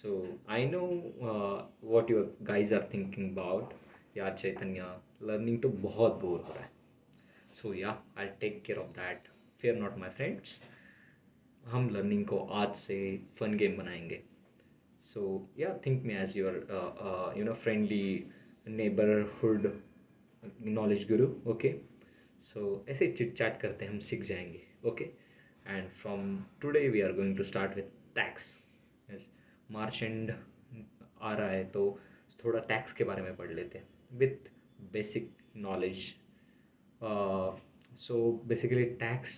So I know what you guys are thinking about. यार चैतन्य, learning तो बहुत bore हो रहा है. So yeah, I'll take care of that. Fear not, my friends. हम learning को आज से फन गेम बनाएंगे. So yeah, think me as your friendly neighborhood knowledge guru. Okay. So ऐसे चिट चैट करते हम सीख जाएंगे. Okay. And from today we are going to start with tax. Yes. March end आ रहा है तो थोड़ा टैक्स के बारे में पढ़ लेते हैं with basic knowledge. So basically tax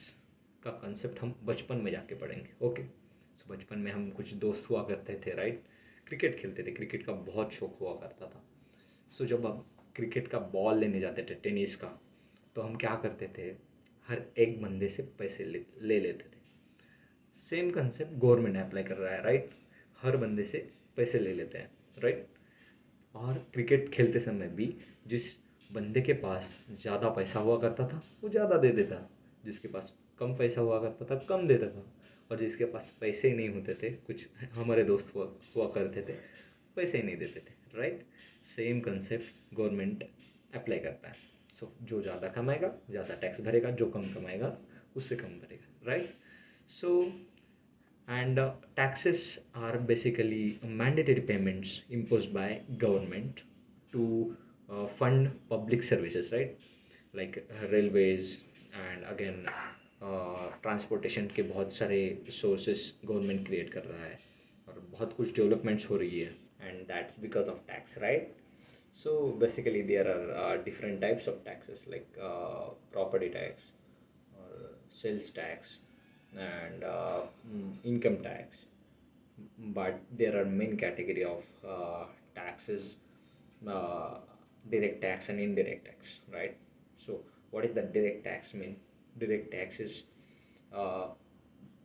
का कंसेप्ट हम बचपन में जाके पढ़ेंगे. ओके. सो बचपन में हम कुछ दोस्त हुआ करते थे, राइट. क्रिकेट खेलते थे, क्रिकेट का बहुत शौक हुआ करता था. सो जब हम क्रिकेट का बॉल लेने जाते थे, टेनिस का, तो हम क्या करते थे, हर एक बंदे से पैसे ले लेते थे. सेम कंसेप्ट गवर्नमेंट अप्लाई कर रहा है, राइट. हर बंदे से पैसे ले लेते हैं, राइट. और क्रिकेट खेलते समय भी जिस बंदे के पास ज़्यादा पैसा हुआ करता था वो ज़्यादा दे देता, जिसके पास कम पैसा हुआ करता था कम देता था, और जिसके पास पैसे ही नहीं होते थे, कुछ हमारे दोस्त हुआ करते थे, पैसे ही नहीं देते थे, right. Same concept government apply करता है. सो जो ज़्यादा कमाएगा ज़्यादा टैक्स भरेगा, जो कम कमाएगा उससे कम भरेगा, right. So and taxes are basically mandatory payments imposed by government to fund public services, right. Like railways and again transportation के बहुत सारे सोर्सेस गवर्नमेंट क्रिएट कर रहा है और बहुत कुछ डेवलपमेंट्स हो रही है, and that's because of tax, right. So basically there are different types of taxes like property tax or sales tax and income tax. But there are main category of taxes, uh, direct tax and indirect tax, right. So what is the direct tax mean? Direct tax is uh,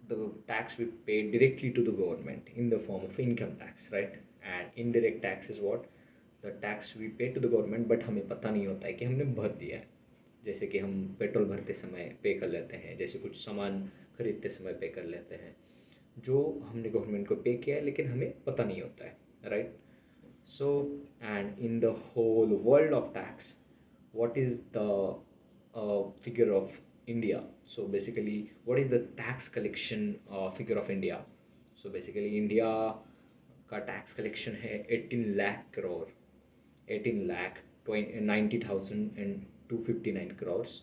the tax we pay directly to the government in the form of income tax, right. And indirect tax is what? The tax we pay to the government but हमें पता नहीं होता है कि हमने भर दिया है. जैसे कि हम पेट्रोल भरते समय पे कर लेते हैं, जैसे कुछ सामान खरीदते समय पे कर लेते हैं, जो हमने गवर्नमेंट को पे किया है लेकिन हमें पता नहीं होता है, right. So and in the whole world of tax, what is the figure of India? So basically what is the tax collection figure of India? So basically India का टैक्स कलेक्शन है 18 lakh crore, 18 lakh 90,000 and 259 crores,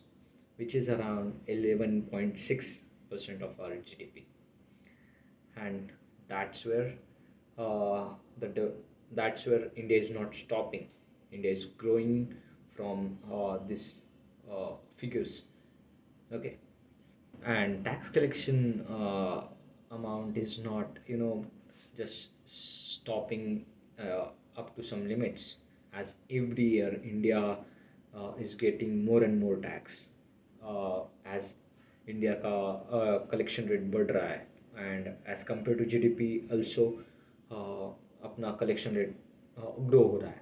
which is around 11.6% of our GDP. And that's where uh, that's where India is not stopping. India is growing from this figures. Okay. And tax collection amount is not, just stopping up to some limits, as every year India is getting more and more tax as India का collection rate बढ़ रहा है, and as compare to GDP also अपना collection rate grow हो रहा है.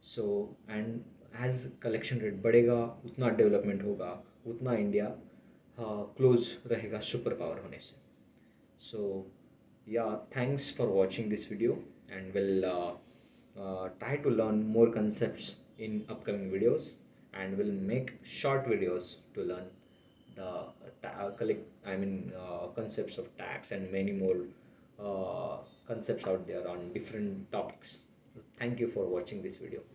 So and as collection rate बढ़ेगा उतना डेवलपमेंट होगा, उतना इंडिया क्लोज रहेगा सुपर पावर होने से. So yeah thanks for watching this video and will try to learn more concepts in upcoming videos, and will make short videos to learn the concepts of tax and many more concepts out there on different topics. Thank you for watching this video.